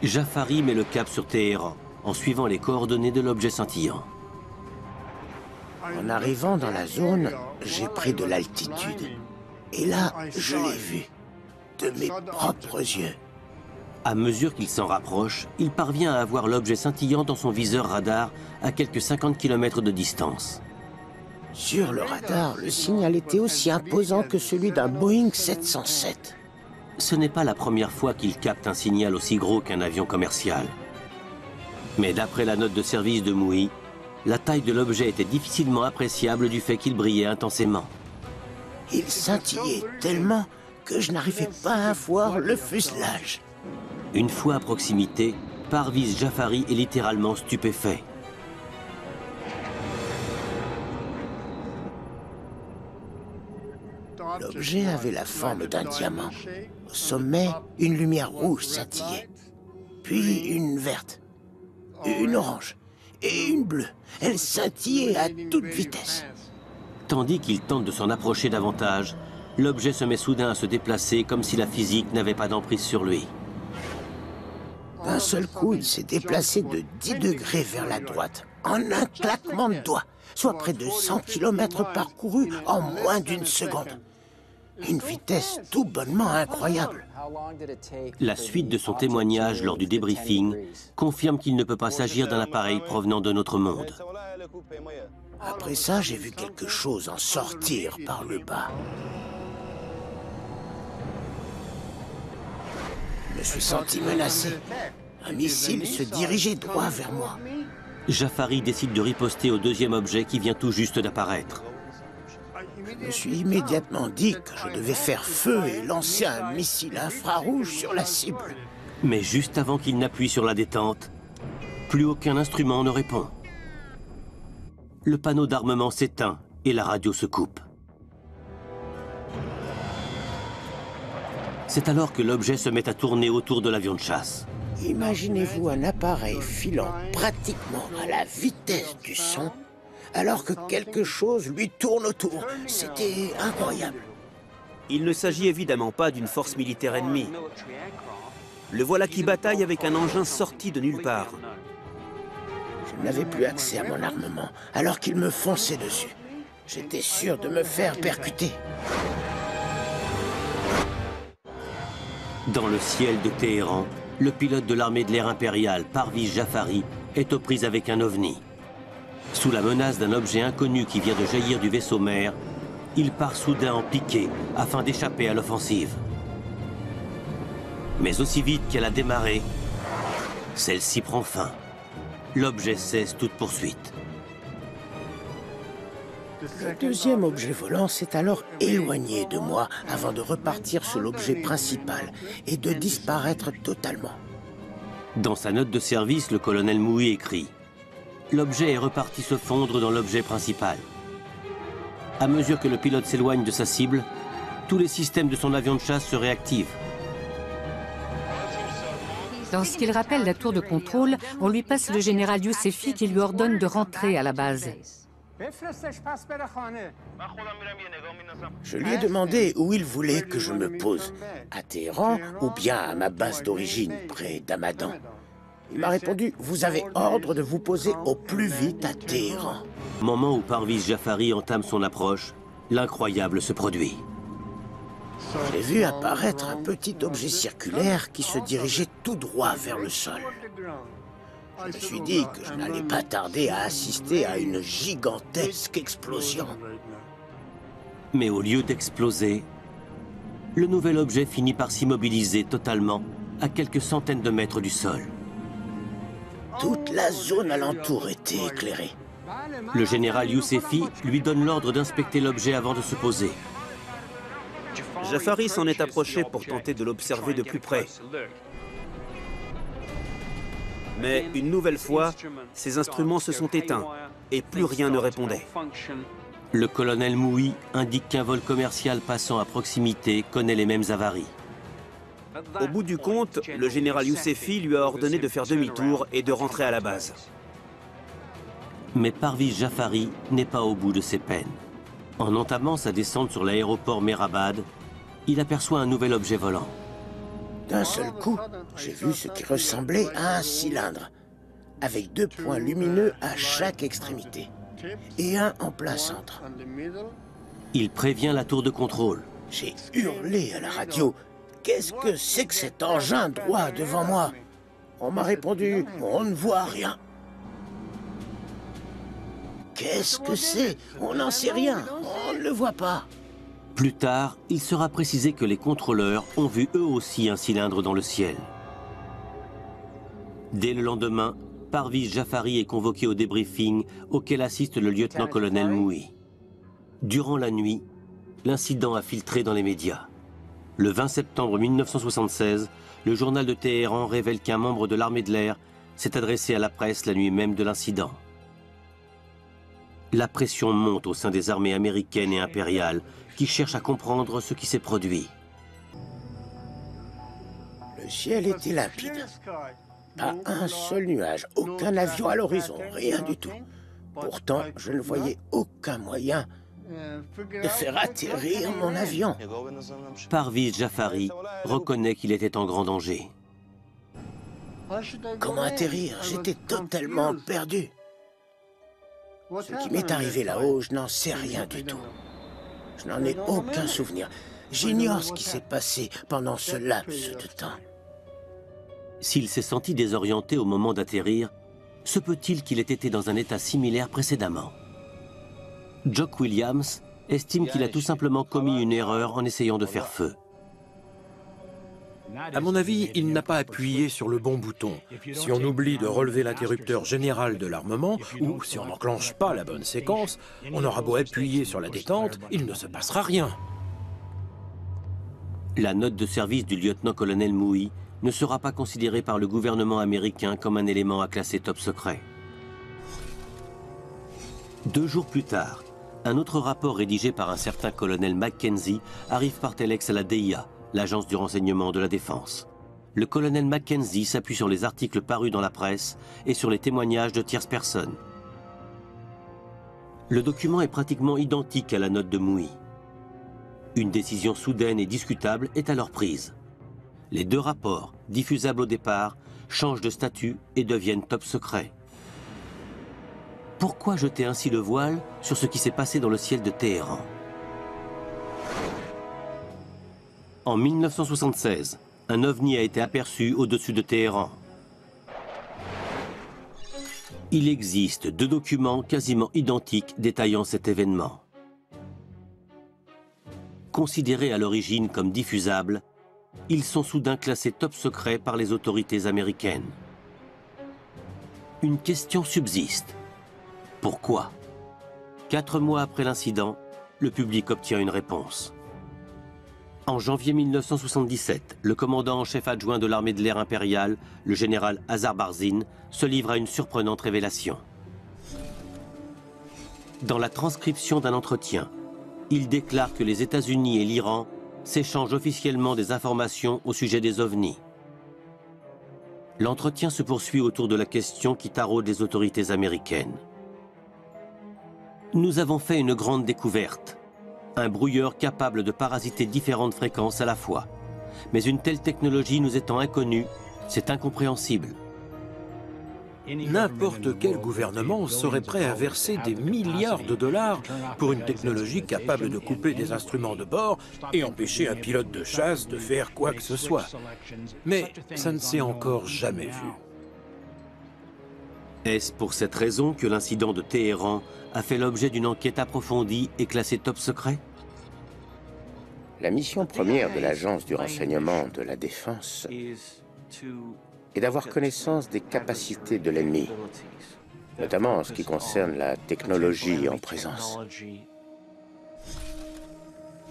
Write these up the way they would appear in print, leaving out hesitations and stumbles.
Jafari met le cap sur Téhéran, en suivant les coordonnées de l'objet scintillant. En arrivant dans la zone, j'ai pris de l'altitude. Et là, je l'ai vu, de mes propres yeux. À mesure qu'il s'en rapproche, il parvient à avoir l'objet scintillant dans son viseur radar à quelques 50 km de distance. Sur le radar, le signal était aussi imposant que celui d'un Boeing 707. Ce n'est pas la première fois qu'il capte un signal aussi gros qu'un avion commercial. Mais d'après la note de service de Mouhi, la taille de l'objet était difficilement appréciable du fait qu'il brillait intensément. Il scintillait tellement que je n'arrivais pas à voir le fuselage. Une fois à proximité, Parviz Jafari est littéralement stupéfait. L'objet avait la forme d'un diamant. Au sommet, une lumière rouge scintillait. Puis une verte, une orange et une bleue. Elle scintillait à toute vitesse. Tandis qu'il tente de s'en approcher davantage, l'objet se met soudain à se déplacer comme si la physique n'avait pas d'emprise sur lui. D'un seul coup, il s'est déplacé de 10 degrés vers la droite, en un claquement de doigts, soit près de 100 km parcourus en moins d'une seconde. Une vitesse tout bonnement incroyable. La suite de son témoignage lors du débriefing confirme qu'il ne peut pas s'agir d'un appareil provenant de notre monde. Après ça, j'ai vu quelque chose en sortir par le bas. Je me suis senti menacé. Un missile se dirigeait droit vers moi. Jafari décide de riposter au deuxième objet qui vient tout juste d'apparaître. Je me suis immédiatement dit que je devais faire feu et lancer un missile infrarouge sur la cible. Mais juste avant qu'il n'appuie sur la détente, plus aucun instrument ne répond. Le panneau d'armement s'éteint et la radio se coupe. C'est alors que l'objet se met à tourner autour de l'avion de chasse. Imaginez-vous un appareil filant pratiquement à la vitesse du son, alors que quelque chose lui tourne autour. C'était incroyable. Il ne s'agit évidemment pas d'une force militaire ennemie. Le voilà qui bataille avec un engin sorti de nulle part. Je n'avais plus accès à mon armement, alors qu'il me fonçait dessus. J'étais sûr de me faire percuter. Dans le ciel de Téhéran, le pilote de l'armée de l'air impériale, Parviz Jafari, est aux prises avec un ovni. Sous la menace d'un objet inconnu qui vient de jaillir du vaisseau mère, il part soudain en piqué afin d'échapper à l'offensive. Mais aussi vite qu'elle a démarré, celle-ci prend fin. L'objet cesse toute poursuite. Le deuxième objet volant s'est alors éloigné de moi avant de repartir sur l'objet principal et de disparaître totalement. Dans sa note de service, le colonel Mouhi écrit « L'objet est reparti se fondre dans l'objet principal. À mesure que le pilote s'éloigne de sa cible, tous les systèmes de son avion de chasse se réactivent. » Lorsqu'il rappelle la tour de contrôle, on lui passe le général Yousefi qui lui ordonne de rentrer à la base. Je lui ai demandé où il voulait que je me pose, à Téhéran ou bien à ma base d'origine, près d'Hamadan. Il m'a répondu « Vous avez ordre de vous poser au plus vite à Téhéran. » Au moment où Parviz Jafari entame son approche, l'incroyable se produit. J'ai vu apparaître un petit objet circulaire qui se dirigeait tout droit vers le sol. Je me suis dit que je n'allais pas tarder à assister à une gigantesque explosion. Mais au lieu d'exploser, le nouvel objet finit par s'immobiliser totalement à quelques centaines de mètres du sol. Toute la zone alentour était éclairée. Le général Yousefi lui donne l'ordre d'inspecter l'objet avant de se poser. Jafari s'en est approché pour tenter de l'observer de plus près. Mais une nouvelle fois, ses instruments se sont éteints et plus rien ne répondait. Le colonel Mouhi indique qu'un vol commercial passant à proximité connaît les mêmes avaries. Au bout du compte, le général Yousefi lui a ordonné de faire demi-tour et de rentrer à la base. Mais Parviz Jafari n'est pas au bout de ses peines. En entamant sa descente sur l'aéroport Mehrabad, il aperçoit un nouvel objet volant. D'un seul coup, j'ai vu ce qui ressemblait à un cylindre, avec 2 points lumineux à chaque extrémité, et un en plein centre. Il prévient la tour de contrôle. J'ai hurlé à la radio. Qu'est-ce que c'est que cet engin droit devant moi? On m'a répondu, on ne voit rien. Qu'est-ce que c'est? On n'en sait rien, on ne le voit pas. Plus tard, il sera précisé que les contrôleurs ont vu eux aussi un cylindre dans le ciel. Dès le lendemain, Parviz Jafari est convoqué au débriefing auquel assiste le lieutenant-colonel Mouhi. Durant la nuit, l'incident a filtré dans les médias. Le 20 septembre 1976, le journal de Téhéran révèle qu'un membre de l'armée de l'air s'est adressé à la presse la nuit même de l'incident. La pression monte au sein des armées américaines et impériales qui cherchent à comprendre ce qui s'est produit. Le ciel était limpide. Pas un seul nuage, aucun avion à l'horizon, rien du tout. Pourtant, je ne voyais aucun moyen de faire atterrir mon avion. Parviz Jafari reconnaît qu'il était en grand danger. Comment atterrir? J'étais totalement perdu. Ce qui m'est arrivé là-haut, je n'en sais rien du tout. Je n'en ai aucun souvenir. J'ignore ce qui s'est passé pendant ce laps de temps. S'il s'est senti désorienté au moment d'atterrir, se peut-il qu'il ait été dans un état similaire précédemment? Jock Williams estime qu'il a tout simplement commis une erreur en essayant de faire feu. À mon avis, il n'a pas appuyé sur le bon bouton. Si on oublie de relever l'interrupteur général de l'armement, ou si on n'enclenche pas la bonne séquence, on aura beau appuyer sur la détente, il ne se passera rien. La note de service du lieutenant-colonel Mouhi ne sera pas considérée par le gouvernement américain comme un élément à classer top secret. 2 jours plus tard, un autre rapport rédigé par un certain colonel Mackenzie arrive par téléx à la DIA, l'agence du renseignement de la défense. Le colonel Mackenzie s'appuie sur les articles parus dans la presse et sur les témoignages de tierces personnes. Le document est pratiquement identique à la note de Mouhi. Une décision soudaine et discutable est alors prise. Les 2 rapports, diffusables au départ, changent de statut et deviennent top secret. Pourquoi jeter ainsi le voile sur ce qui s'est passé dans le ciel de Téhéran? En 1976, un ovni a été aperçu au-dessus de Téhéran. Il existe 2 documents quasiment identiques détaillant cet événement. Considérés à l'origine comme diffusables, ils sont soudain classés top secret par les autorités américaines. Une question subsiste. Pourquoi? 4 mois après l'incident, le public obtient une réponse. En janvier 1977, le commandant en chef adjoint de l'armée de l'air impériale, le général Azar Barzin, se livre à une surprenante révélation. Dans la transcription d'un entretien, il déclare que les États-Unis et l'Iran s'échangent officiellement des informations au sujet des ovnis. L'entretien se poursuit autour de la question qui taraude les autorités américaines. Nous avons fait une grande découverte. Un brouilleur capable de parasiter différentes fréquences à la fois. Mais une telle technologie nous étant inconnue, c'est incompréhensible. N'importe quel gouvernement serait prêt à verser des milliards de dollars pour une technologie capable de couper des instruments de bord et empêcher un pilote de chasse de faire quoi que ce soit. Mais ça ne s'est encore jamais vu. Est-ce pour cette raison que l'incident de Téhéran a fait l'objet d'une enquête approfondie et classée top secret? La mission première de l'agence du renseignement de la défense est d'avoir connaissance des capacités de l'ennemi, notamment en ce qui concerne la technologie en présence.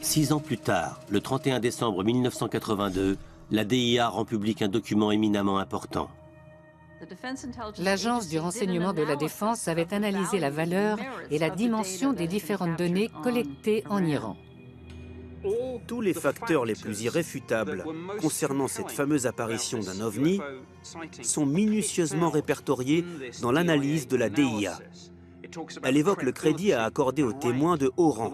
6 ans plus tard, le 31 décembre 1982, la DIA rend public un document éminemment important. L'agence du renseignement de la défense avait analysé la valeur et la dimension des différentes données collectées en Iran. Tous les facteurs les plus irréfutables concernant cette fameuse apparition d'un ovni sont minutieusement répertoriés dans l'analyse de la DIA. Elle évoque le crédit à accorder aux témoins de haut rang.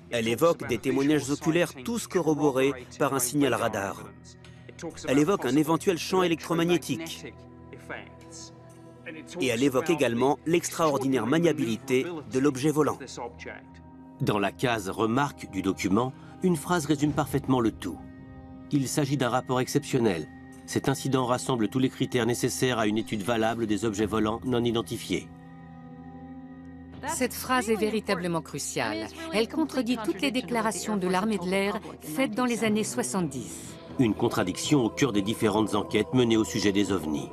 Elle évoque des témoignages oculaires tous corroborés par un signal radar. Elle évoque un éventuel champ électromagnétique. Et elle évoque également l'extraordinaire maniabilité de l'objet volant. Dans la case « Remarque » du document, une phrase résume parfaitement le tout. Il s'agit d'un rapport exceptionnel. Cet incident rassemble tous les critères nécessaires à une étude valable des objets volants non identifiés. Cette phrase est véritablement cruciale. Elle contredit toutes les déclarations de l'armée de l'air faites dans les années 70. Une contradiction au cœur des différentes enquêtes menées au sujet des ovnis.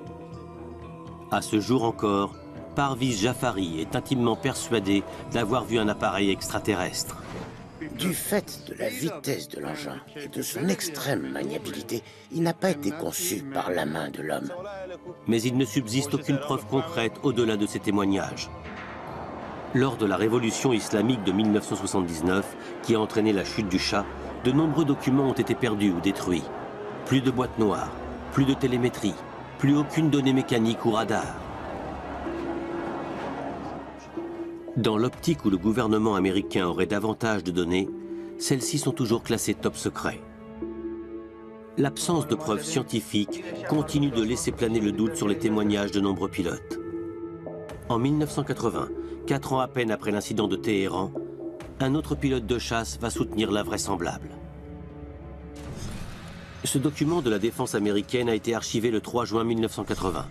À ce jour encore, Parviz Jafari est intimement persuadé d'avoir vu un appareil extraterrestre. Du fait de la vitesse de l'engin et de son extrême maniabilité, il n'a pas été conçu par la main de l'homme. Mais il ne subsiste aucune preuve concrète au-delà de ces témoignages. Lors de la révolution islamique de 1979, qui a entraîné la chute du Shah, de nombreux documents ont été perdus ou détruits. Plus de boîtes noires, plus de télémétrie, plus aucune donnée mécanique ou radar. Dans l'optique où le gouvernement américain aurait davantage de données, celles-ci sont toujours classées top secret. L'absence de preuves scientifiques continue de laisser planer le doute sur les témoignages de nombreux pilotes. En 1980, 4 ans à peine après l'incident de Téhéran, un autre pilote de chasse va soutenir l'invraisemblable. Ce document de la défense américaine a été archivé le 3 juin 1980.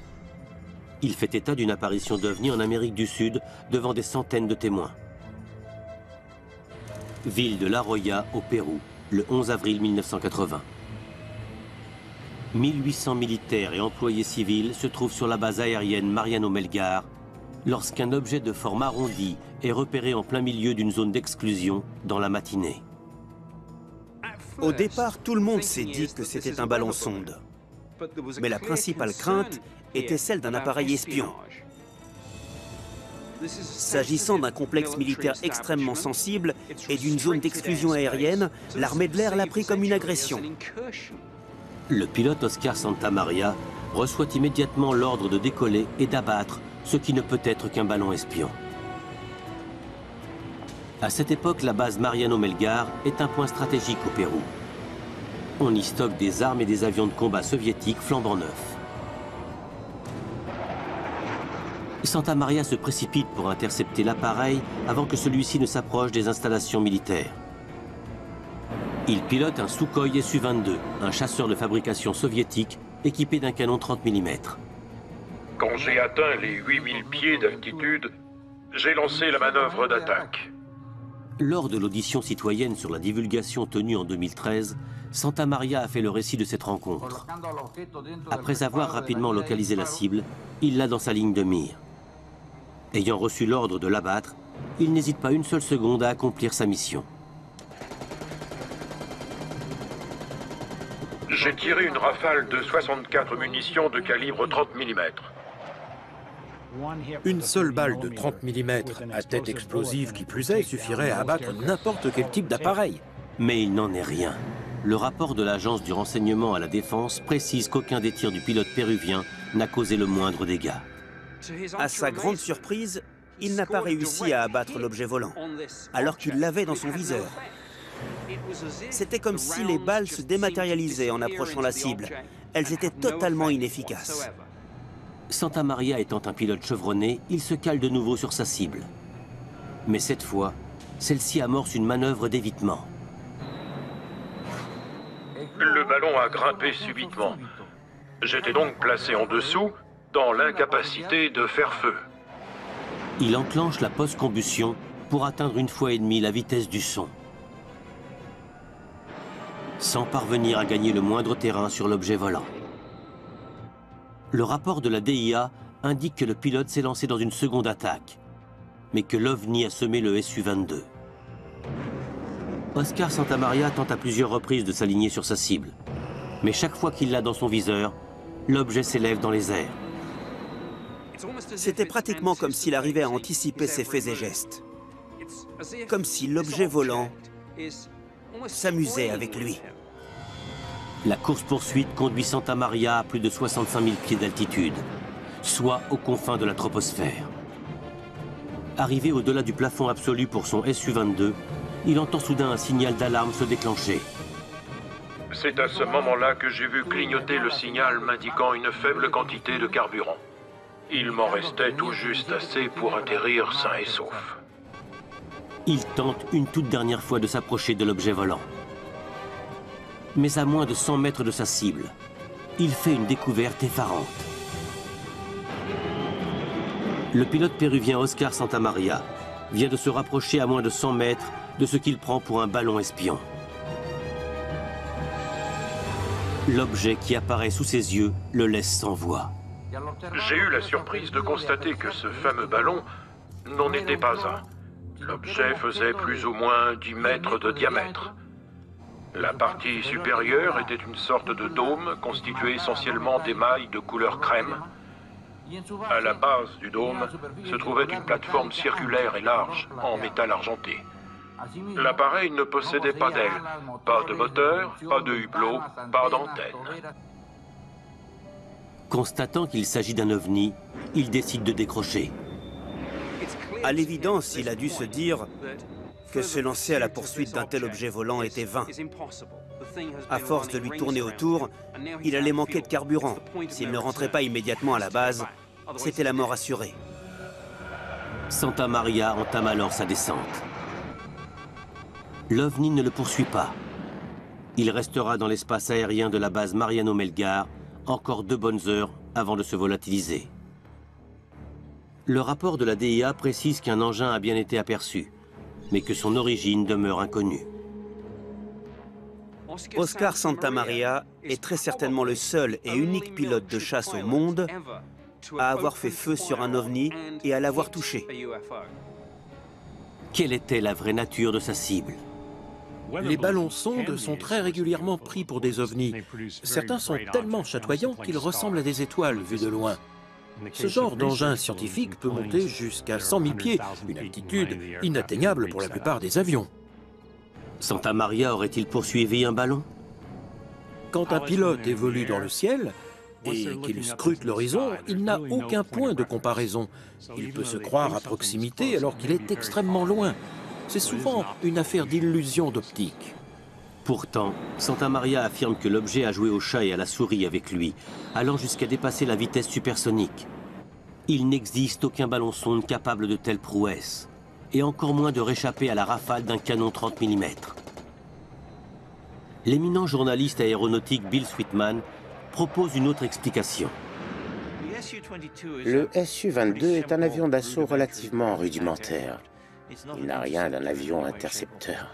Il fait état d'une apparition d'OVNI en Amérique du Sud devant des centaines de témoins. Ville de La Joya, au Pérou, le 11 avril 1980. 1800 militaires et employés civils se trouvent sur la base aérienne Mariano Melgar lorsqu'un objet de forme arrondie est repéré en plein milieu d'une zone d'exclusion dans la matinée. Au départ, tout le monde s'est dit que c'était un ballon sonde. Mais la principale crainte était celle d'un appareil espion. S'agissant d'un complexe militaire extrêmement sensible et d'une zone d'exclusion aérienne, l'armée de l'air l'a pris comme une agression. Le pilote Oscar Santamaria reçoit immédiatement l'ordre de décoller et d'abattre ce qui ne peut être qu'un ballon espion. À cette époque, la base Mariano Melgar est un point stratégique au Pérou. On y stocke des armes et des avions de combat soviétiques flambant neufs. Santamaria se précipite pour intercepter l'appareil avant que celui-ci ne s'approche des installations militaires. Il pilote un Sukhoi Su-22, un chasseur de fabrication soviétique équipé d'un canon 30 mm. Quand j'ai atteint les 8000 pieds d'altitude, j'ai lancé la manœuvre d'attaque. Lors de l'audition citoyenne sur la divulgation tenue en 2013, Santamaria a fait le récit de cette rencontre. Après avoir rapidement localisé la cible, il l'a dans sa ligne de mire. Ayant reçu l'ordre de l'abattre, il n'hésite pas une seule seconde à accomplir sa mission. J'ai tiré une rafale de 64 munitions de calibre 30 mm. Une seule balle de 30 mm à tête explosive qui plus est suffirait à abattre n'importe quel type d'appareil. Mais il n'en est rien. Le rapport de l'agence du renseignement à la défense précise qu'aucun des tirs du pilote péruvien n'a causé le moindre dégât. À sa grande surprise, il n'a pas réussi à abattre l'objet volant, alors qu'il l'avait dans son viseur. C'était comme si les balles se dématérialisaient en approchant la cible. Elles étaient totalement inefficaces. Santamaria étant un pilote chevronné, il se cale de nouveau sur sa cible. Mais cette fois, celle-ci amorce une manœuvre d'évitement. Le ballon a grimpé subitement. J'étais donc placé en dessous, dans l'incapacité de faire feu. Il enclenche la post-combustion pour atteindre 1,5 fois la vitesse du son, sans parvenir à gagner le moindre terrain sur l'objet volant. Le rapport de la DIA indique que le pilote s'est lancé dans une seconde attaque, mais que l'OVNI a semé le Su-22. Oscar Santamaria tente à plusieurs reprises de s'aligner sur sa cible, mais chaque fois qu'il l'a dans son viseur, l'objet s'élève dans les airs. C'était pratiquement comme s'il arrivait à anticiper ses faits et gestes. Comme si l'objet volant s'amusait avec lui. La course-poursuite conduit Santamaria à plus de 65 000 pieds d'altitude, soit aux confins de la troposphère. Arrivé au-delà du plafond absolu pour son Su-22, il entend soudain un signal d'alarme se déclencher. C'est à ce moment-là que j'ai vu clignoter le signal m'indiquant une faible quantité de carburant. Il m'en restait tout juste assez pour atterrir sain et sauf. Il tente une toute dernière fois de s'approcher de l'objet volant. Mais à moins de 100 mètres de sa cible, il fait une découverte effarante. Le pilote péruvien Oscar Santamaria vient de se rapprocher à moins de 100 mètres de ce qu'il prend pour un ballon espion. L'objet qui apparaît sous ses yeux le laisse sans voix. J'ai eu la surprise de constater que ce fameux ballon n'en était pas un. L'objet faisait plus ou moins 10 mètres de diamètre. La partie supérieure était une sorte de dôme constitué essentiellement d'émail de couleur crème. À la base du dôme se trouvait une plateforme circulaire et large en métal argenté. L'appareil ne possédait pas d'aile, pas de moteur, pas de hublot, pas d'antenne. Constatant qu'il s'agit d'un ovni, il décide de décrocher. À l'évidence, il a dû se dire que se lancer à la poursuite d'un tel objet volant était vain. À force de lui tourner autour, il allait manquer de carburant. S'il ne rentrait pas immédiatement à la base, c'était la mort assurée. Santamaria entame alors sa descente. L'OVNI ne le poursuit pas. Il restera dans l'espace aérien de la base Mariano Melgar encore 2 bonnes heures avant de se volatiliser. Le rapport de la DIA précise qu'un engin a bien été aperçu, mais que son origine demeure inconnue. Oscar Santamaria est très certainement le seul et unique pilote de chasse au monde à avoir fait feu sur un ovni et à l'avoir touché. Quelle était la vraie nature de sa cible? Les ballons sondes sont très régulièrement pris pour des ovnis. Certains sont tellement chatoyants qu'ils ressemblent à des étoiles vues de loin. Ce genre d'engin scientifique peut monter jusqu'à 100 000 pieds, une altitude inatteignable pour la plupart des avions. Santamaria aurait-il poursuivi un ballon? Quand un pilote évolue dans le ciel et qu'il scrute l'horizon, il n'a aucun point de comparaison. Il peut se croire à proximité alors qu'il est extrêmement loin. C'est souvent une affaire d'illusion d'optique. Pourtant, Santamaria affirme que l'objet a joué au chat et à la souris avec lui, allant jusqu'à dépasser la vitesse supersonique. Il n'existe aucun ballon sonde capable de telles prouesses, et encore moins de réchapper à la rafale d'un canon 30 mm. L'éminent journaliste aéronautique Bill Sweetman propose une autre explication. Le Su-22 est un avion d'assaut relativement rudimentaire. Il n'a rien d'un avion intercepteur.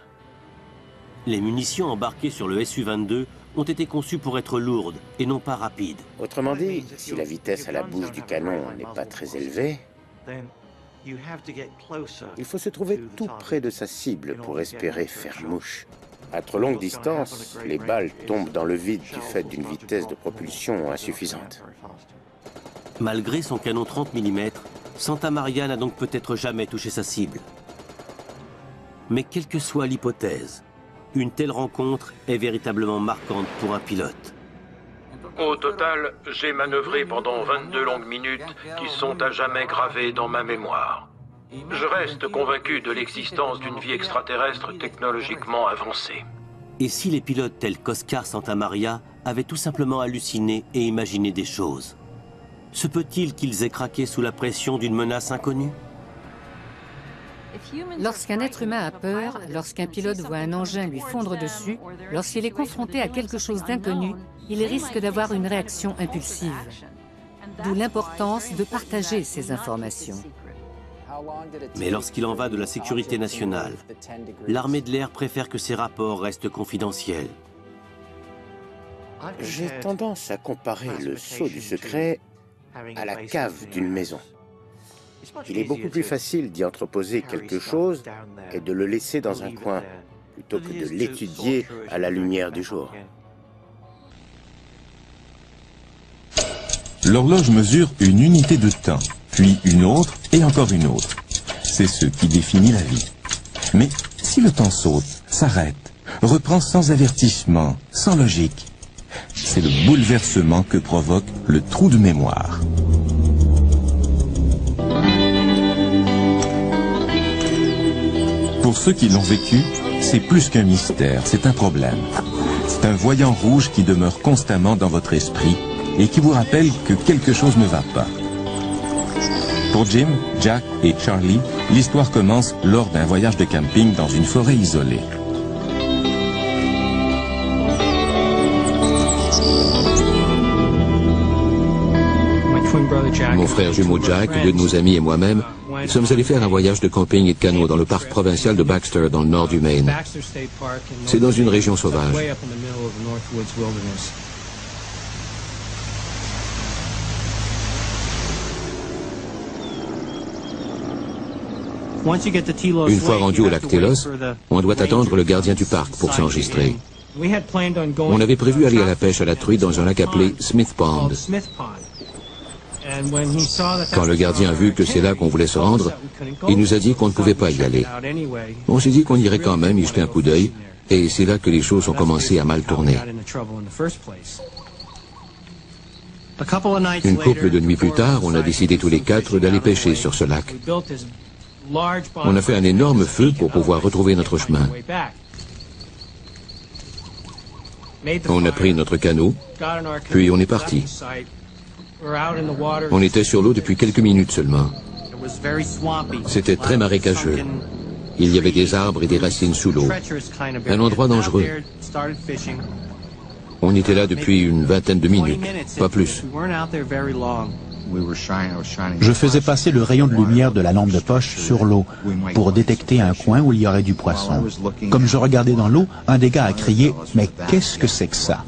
Les munitions embarquées sur le Su-22 ont été conçues pour être lourdes et non pas rapides. Autrement dit, si la vitesse à la bouche du canon n'est pas très élevée, il faut se trouver tout près de sa cible pour espérer faire mouche. À trop longue distance, les balles tombent dans le vide du fait d'une vitesse de propulsion insuffisante. Malgré son canon 30 mm, Santamaria n'a donc peut-être jamais touché sa cible. Mais quelle que soit l'hypothèse, une telle rencontre est véritablement marquante pour un pilote. Au total, j'ai manœuvré pendant 22 longues minutes qui sont à jamais gravées dans ma mémoire. Je reste convaincu de l'existence d'une vie extraterrestre technologiquement avancée. Et si les pilotes tels qu'Oscar Santamaria avaient tout simplement halluciné et imaginé des choses? Se peut-il qu'ils aient craqué sous la pression d'une menace inconnue? Lorsqu'un être humain a peur, lorsqu'un pilote voit un engin lui fondre dessus, lorsqu'il est confronté à quelque chose d'inconnu, il risque d'avoir une réaction impulsive. D'où l'importance de partager ces informations. Mais lorsqu'il en va de la sécurité nationale, l'armée de l'air préfère que ces rapports restent confidentiels. J'ai tendance à comparer le sceau du secret à la cave d'une maison. Il est beaucoup plus facile d'y entreposer quelque chose et de le laisser dans un coin, plutôt que de l'étudier à la lumière du jour. L'horloge mesure une unité de temps, puis une autre et encore une autre. C'est ce qui définit la vie. Mais si le temps saute, s'arrête, reprend sans avertissement, sans logique, c'est le bouleversement que provoque le trou de mémoire. Pour ceux qui l'ont vécu, c'est plus qu'un mystère, c'est un problème. C'est un voyant rouge qui demeure constamment dans votre esprit et qui vous rappelle que quelque chose ne va pas. Pour Jim, Jack et Charlie, l'histoire commence lors d'un voyage de camping dans une forêt isolée. Mon frère jumeau Jack, deux de nos amis et moi-même sommes allés faire un voyage de camping et de canot dans le parc provincial de Baxter, dans le nord du Maine. C'est dans une région sauvage. Une fois rendu au lac Telos, on doit attendre le gardien du parc pour s'enregistrer. On avait prévu aller à la pêche à la truite dans un lac appelé Smith Pond. Quand le gardien a vu que c'est là qu'on voulait se rendre, il nous a dit qu'on ne pouvait pas y aller. On s'est dit qu'on irait quand même y jeter un coup d'œil, et c'est là que les choses ont commencé à mal tourner. Une couple de nuits plus tard, on a décidé tous les quatre d'aller pêcher sur ce lac. On a fait un énorme feu pour pouvoir retrouver notre chemin. On a pris notre canot, puis on est parti. On était sur l'eau depuis quelques minutes seulement. C'était très marécageux. Il y avait des arbres et des racines sous l'eau. Un endroit dangereux. On était là depuis une vingtaine de minutes, pas plus. Je faisais passer le rayon de lumière de la lampe de poche sur l'eau pour détecter un coin où il y aurait du poisson. Comme je regardais dans l'eau, un des gars a crié « Mais qu'est-ce que c'est que ça ?»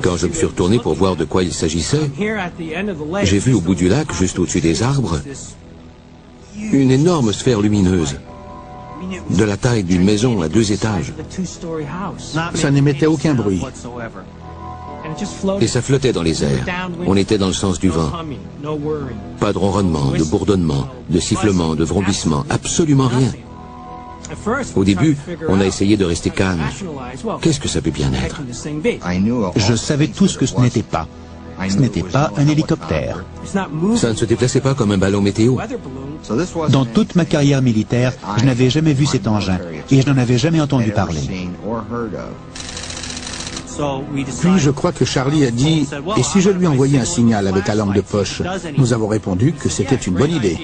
Quand je me suis retourné pour voir de quoi il s'agissait, j'ai vu au bout du lac, juste au-dessus des arbres, une énorme sphère lumineuse, de la taille d'une maison à 2 étages. Ça n'émettait aucun bruit. Et ça flottait dans les airs. On était dans le sens du vent. Pas de ronronnement, de bourdonnement, de sifflement, de vrombissement, absolument rien. Au début, on a essayé de rester calme. Qu'est-ce que ça peut bien être? Je savais tout ce que ce n'était pas. Ce n'était pas un hélicoptère. Ça ne se déplaçait pas comme un ballon météo. Dans toute ma carrière militaire, je n'avais jamais vu cet engin et je n'en avais jamais entendu parler. Puis je crois que Charlie a dit « Et si je lui envoyais un signal avec la lampe de poche ?» Nous avons répondu que c'était une bonne idée.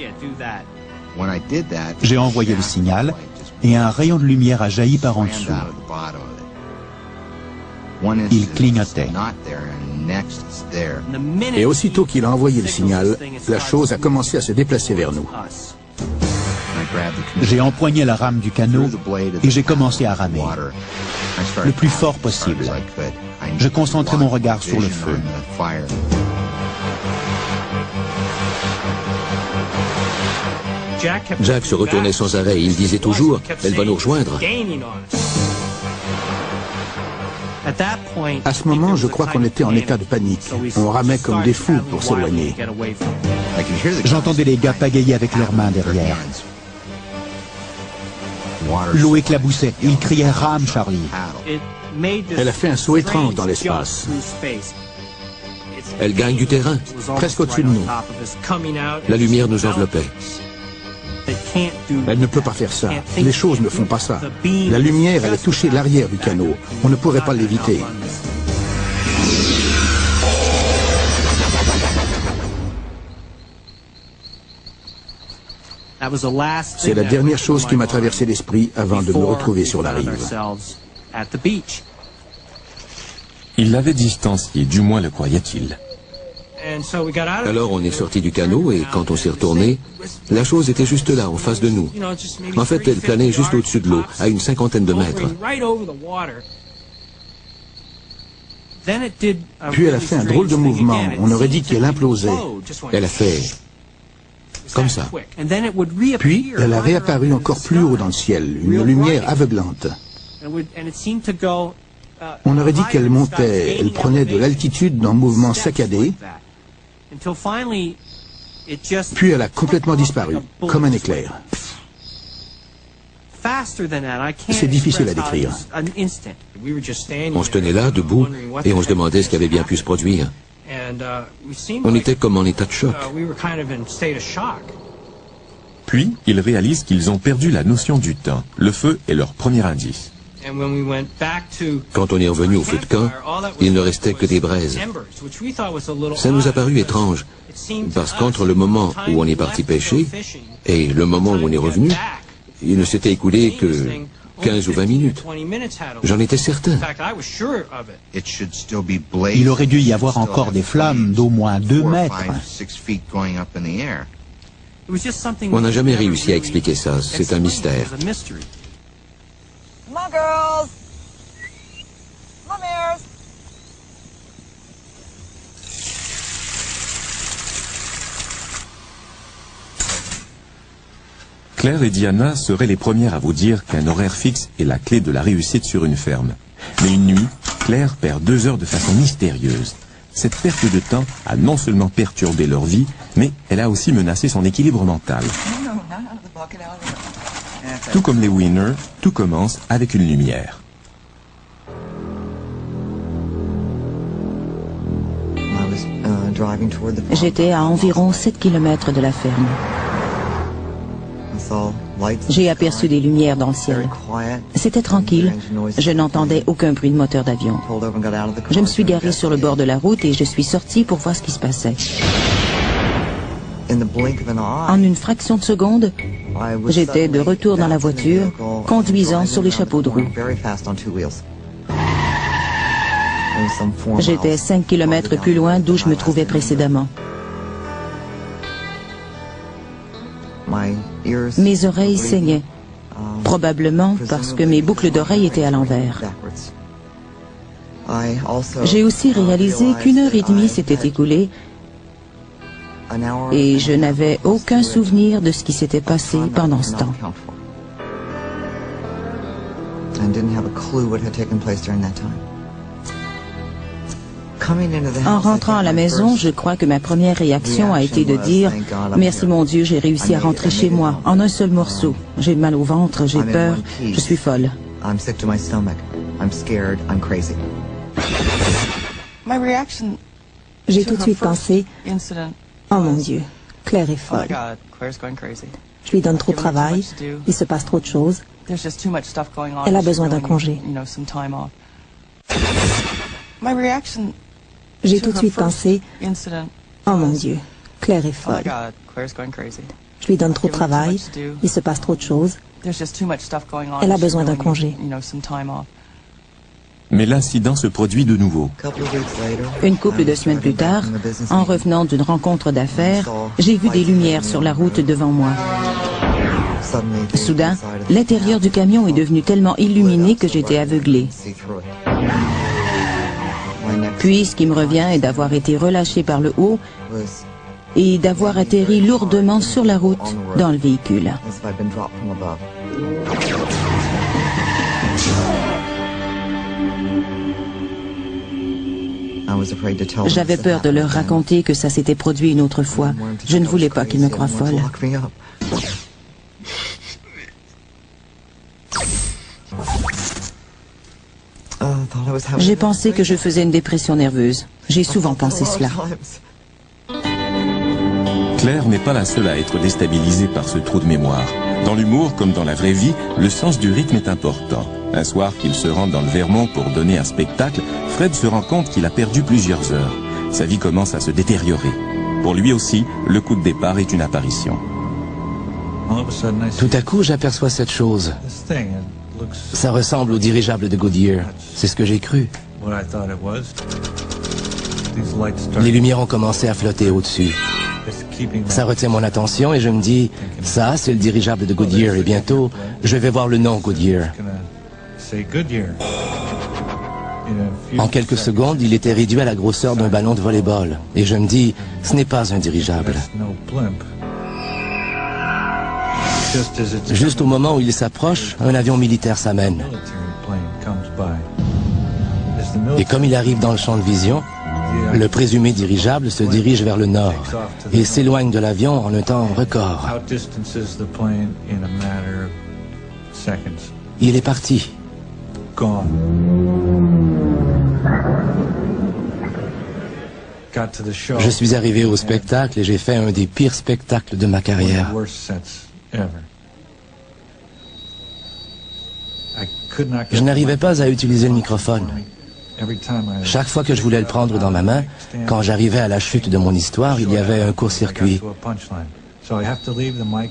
J'ai envoyé le signal et un rayon de lumière a jailli par en dessous. Il clignotait. Et aussitôt qu'il a envoyé le signal, la chose a commencé à se déplacer vers nous. J'ai empoigné la rame du canot et j'ai commencé à ramer, le plus fort possible. Je concentrais mon regard sur le feu. Jack se retournait sans arrêt et il disait toujours « Elle va nous rejoindre ». À ce moment, je crois qu'on était en état de panique. On ramait comme des fous pour s'éloigner. J'entendais les gars pagayer avec leurs mains derrière. L'eau éclaboussait. Ils criaient « Rame, Charlie !» Elle a fait un saut étrange dans l'espace. Elle gagne du terrain, Presque au-dessus de nous. la lumière nous enveloppait. Elle ne peut pas faire ça. Les choses ne font pas ça. La lumière allait toucher l'arrière du canot. On ne pourrait pas l'éviter. C'est la dernière chose qui m'a traversé l'esprit avant de me retrouver sur la rive. Il l'avait distancié, du moins le croyait-il. Alors on est sorti du canot et quand on s'est retourné, la chose était juste là, en face de nous. En fait, elle planait juste au-dessus de l'eau, à une 50aine de mètres. Puis elle a fait un drôle de mouvement. On aurait dit qu'elle implosait. Elle a fait comme ça. Puis elle a réapparu encore plus haut dans le ciel, une lumière aveuglante. On aurait dit qu'elle montait, elle prenait de l'altitude d'un mouvement saccadé, puis elle a complètement disparu, comme un éclair. C'est difficile à décrire. On se tenait là, debout, et on se demandait ce qui avait bien pu se produire. On était comme en état de choc. Puis, ils réalisent qu'ils ont perdu la notion du temps. Le feu est leur premier indice. Quand on est revenu au feu de camp, il ne restait que des braises. Ça nous a paru étrange, parce qu'entre le moment où on est parti pêcher et le moment où on est revenu, il ne s'était écoulé que 15 ou 20 minutes. J'en étais certain. Il aurait dû y avoir encore des flammes d'au moins 2 mètres. On n'a jamais réussi à expliquer ça, c'est un mystère. Come on, girls. Come on, Mares. Claire et Diana seraient les premières à vous dire qu'un horaire fixe est la clé de la réussite sur une ferme. Mais une nuit, Claire perd 2 heures de façon mystérieuse. Cette perte de temps a non seulement perturbé leur vie, mais elle a aussi menacé son équilibre mental. Tout comme les Weiner, tout commence avec une lumière. J'étais à environ 7 km de la ferme. J'ai aperçu des lumières dans le ciel. C'était tranquille. Je n'entendais aucun bruit de moteur d'avion. Je me suis garé sur le bord de la route et je suis sorti pour voir ce qui se passait. En une fraction de seconde, j'étais de retour dans la voiture, conduisant sur les chapeaux de roue. J'étais 5 km plus loin d'où je me trouvais précédemment. Mes oreilles saignaient, probablement parce que mes boucles d'oreilles étaient à l'envers. J'ai aussi réalisé qu'1 heure et demie s'était écoulée et je n'avais aucun souvenir de ce qui s'était passé pendant ce temps. En rentrant à la maison, je crois que ma première réaction a été de dire « Merci mon Dieu, j'ai réussi à rentrer chez moi en un seul morceau. J'ai mal au ventre, j'ai peur, je suis folle. » J'ai tout de suite pensé « Oh mon Dieu, Claire est folle. Je lui donne trop de travail, il se passe trop de choses. Elle a besoin d'un congé. » J'ai tout de suite pensé « Oh mon Dieu, Claire est folle. Je lui donne trop de travail, il se passe trop de choses. Elle a besoin d'un congé. » Mais l'incident se produit de nouveau. Une couple de semaines plus tard, en revenant d'une rencontre d'affaires, j'ai vu des lumières sur la route devant moi. Soudain, l'intérieur du camion est devenu tellement illuminé que j'étais aveuglé. Puis, ce qui me revient est d'avoir été relâché par le haut et d'avoir atterri lourdement sur la route dans le véhicule. J'avais peur de leur raconter que ça s'était produit une autre fois. Je ne voulais pas qu'ils me croient folle. J'ai pensé que je faisais une dépression nerveuse. J'ai souvent pensé cela. Claire n'est pas la seule à être déstabilisée par ce trou de mémoire. Dans l'humour, comme dans la vraie vie, le sens du rythme est important. Un soir qu'il se rend dans le Vermont pour donner un spectacle, Fred se rend compte qu'il a perdu plusieurs heures. Sa vie commence à se détériorer. Pour lui aussi, le coup de départ est une apparition. Tout à coup, j'aperçois cette chose. Ça ressemble au dirigeable de Goodyear. C'est ce que j'ai cru. Les lumières ont commencé à flotter au-dessus. Ça retient mon attention et je me dis, ça, c'est le dirigeable de Goodyear et bientôt, je vais voir le nom Goodyear. En quelques secondes, il était réduit à la grosseur d'un ballon de volley-ball. Et je me dis, ce n'est pas un dirigeable. Juste au moment où il s'approche, un avion militaire s'amène. Et comme il arrive dans le champ de vision, le présumé dirigeable se dirige vers le nord et s'éloigne de l'avion en un temps record. Il est parti. Je suis arrivé au spectacle et j'ai fait un des pires spectacles de ma carrière. Je n'arrivais pas à utiliser le microphone. Chaque fois que je voulais le prendre dans ma main, quand j'arrivais à la chute de mon histoire, il y avait un court-circuit.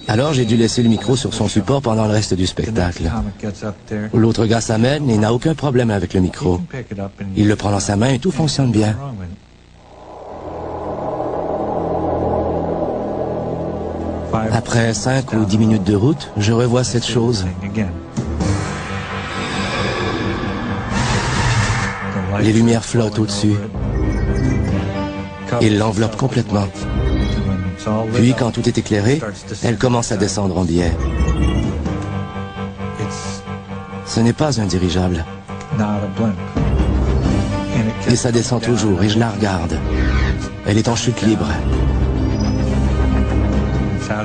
Alors j'ai dû laisser le micro sur son support pendant le reste du spectacle. L'autre gars s'amène et n'a aucun problème avec le micro. Il le prend dans sa main et tout fonctionne bien. Après 5 ou 10 minutes de route, je revois cette chose. Les lumières flottent au-dessus. Ils l'enveloppent complètement. Puis, quand tout est éclairé, elle commence à descendre en biais. Ce n'est pas un dirigeable. Et ça descend toujours, et je la regarde. Elle est en chute libre.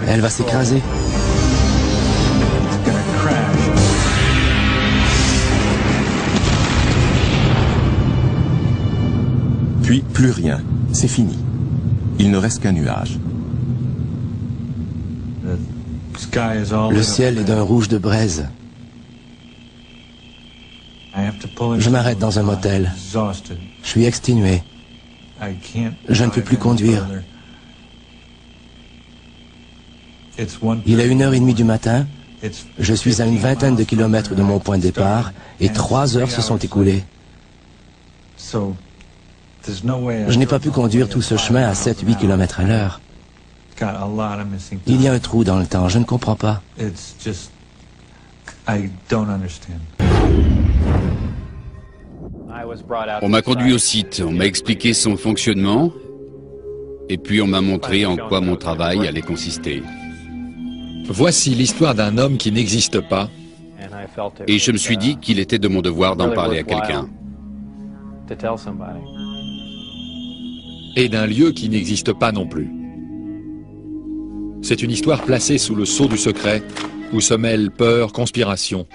Elle va s'écraser. Puis plus rien, c'est fini. Il ne reste qu'un nuage. Le ciel est d'un rouge de braise. Je m'arrête dans un motel. Je suis exténué. Je ne peux plus conduire. Il est 1h30 du matin. Je suis à une vingtaine de kilomètres de mon point de départ et 3 heures se sont écoulées. Je n'ai pas pu conduire tout ce chemin à 7-8 km à l'heure. Il y a un trou dans le temps, je ne comprends pas. On m'a conduit au site, on m'a expliqué son fonctionnement, et puis on m'a montré en quoi mon travail allait consister. Voici l'histoire d'un homme qui n'existe pas. Et je me suis dit qu'il était de mon devoir d'en parler à quelqu'un. Et d'un lieu qui n'existe pas non plus. C'est une histoire placée sous le sceau du secret, où se mêlent peur, conspiration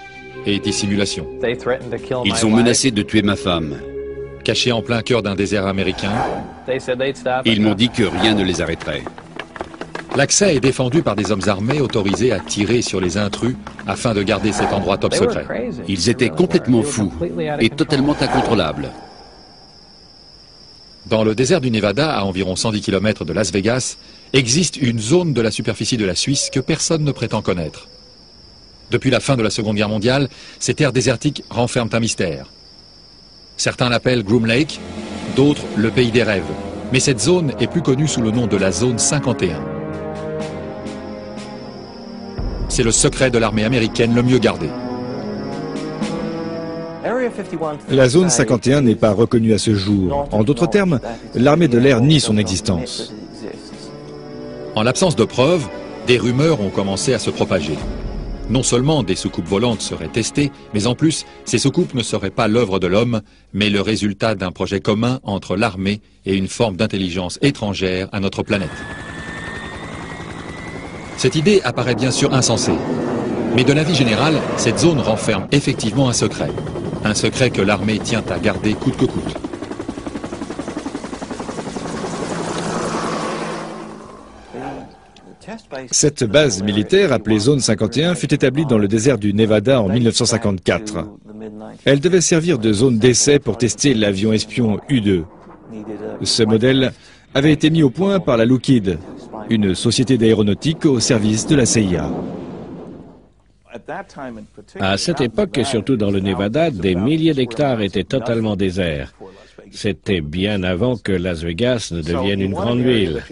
et dissimulation. Ils ont menacé de tuer ma femme. Cachés en plein cœur d'un désert américain, Ils m'ont dit que rien ne les arrêterait. l'accès est défendu par des hommes armés autorisés à tirer sur les intrus afin de garder cet endroit top secret. Ils étaient complètement fous et totalement incontrôlables. Dans le désert du Nevada, à environ 110 km de Las Vegas, existe une zone de la superficie de la Suisse que personne ne prétend connaître. Depuis la fin de la Seconde Guerre mondiale, ces terres désertiques renferment un mystère. Certains l'appellent Groom Lake, d'autres le pays des rêves. Mais cette zone est plus connue sous le nom de la zone 51. C'est le secret de l'armée américaine le mieux gardé. La zone 51 n'est pas reconnue à ce jour. En d'autres termes, l'armée de l'air nie son existence. En l'absence de preuves, des rumeurs ont commencé à se propager. Non seulement des soucoupes volantes seraient testées, mais en plus, ces soucoupes ne seraient pas l'œuvre de l'homme, mais le résultat d'un projet commun entre l'armée et une forme d'intelligence étrangère à notre planète. Cette idée apparaît bien sûr insensée. Mais de l'avis général, cette zone renferme effectivement un secret. Un secret que l'armée tient à garder coûte que coûte. Cette base militaire, appelée Zone 51, fut établie dans le désert du Nevada en 1954. Elle devait servir de zone d'essai pour tester l'avion espion U-2. Ce modèle avait été mis au point par la Lockheed, une société d'aéronautique au service de la CIA. À cette époque, et surtout dans le Nevada, des milliers d'hectares étaient totalement déserts. C'était bien avant que Las Vegas ne devienne une grande ville.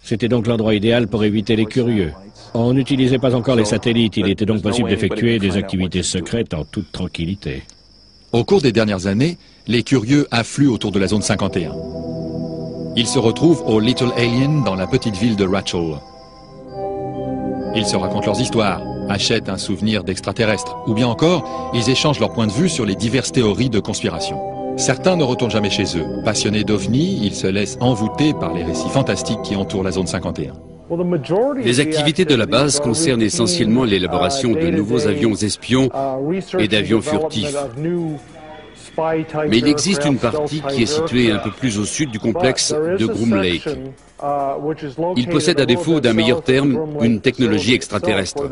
C'était donc l'endroit idéal pour éviter les curieux. On n'utilisait pas encore les satellites, il était donc possible d'effectuer des activités secrètes en toute tranquillité. Au cours des dernières années, les curieux affluent autour de la zone 51. Ils se retrouvent au Little Alien dans la petite ville de Rachel. Ils se racontent leurs histoires, achètent un souvenir d'extraterrestres, ou bien encore, ils échangent leurs points de vue sur les diverses théories de conspiration. Certains ne retournent jamais chez eux. Passionnés d'OVNI, ils se laissent envoûter par les récits fantastiques qui entourent la zone 51. Les activités de la base concernent essentiellement l'élaboration de nouveaux avions espions et d'avions furtifs. Mais il existe une partie qui est située un peu plus au sud du complexe de Groom Lake. Il possède, à défaut d'un meilleur terme, une technologie extraterrestre.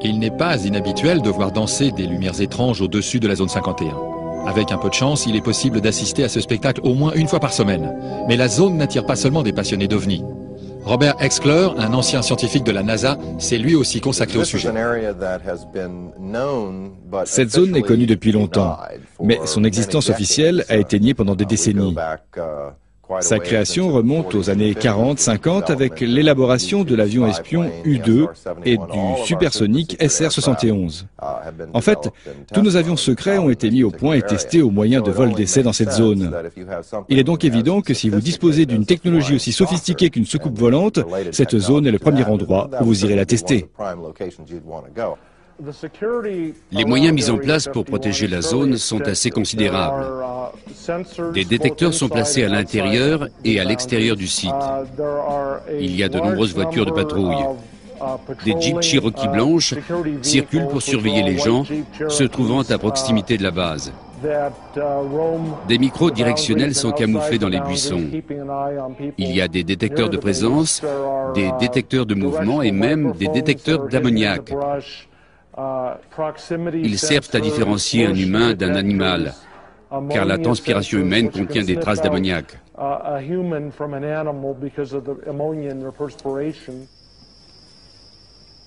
Il n'est pas inhabituel de voir danser des lumières étranges au-dessus de la zone 51. Avec un peu de chance, il est possible d'assister à ce spectacle au moins une fois par semaine. Mais la zone n'attire pas seulement des passionnés d'OVNI. Robert Exkler, un ancien scientifique de la NASA, s'est lui aussi consacré au sujet. Cette zone est connue depuis longtemps, mais son existence officielle a été niée pendant des décennies. Sa création remonte aux années 40-50 avec l'élaboration de l'avion espion U-2 et du supersonique SR-71. En fait, tous nos avions secrets ont été mis au point et testés au moyen de vols d'essai dans cette zone. Il est donc évident que si vous disposez d'une technologie aussi sophistiquée qu'une soucoupe volante, cette zone est le premier endroit où vous irez la tester. Les moyens mis en place pour protéger la zone sont assez considérables. Des détecteurs sont placés à l'intérieur et à l'extérieur du site. Il y a de nombreuses voitures de patrouille. Des Jeeps Cherokee blanches circulent pour surveiller les gens se trouvant à proximité de la base. Des micros directionnels sont camouflés dans les buissons. Il y a des détecteurs de présence, des détecteurs de mouvement et même des détecteurs d'ammoniac. Ils servent à différencier un humain d'un animal, car la transpiration humaine contient des traces d'ammoniac.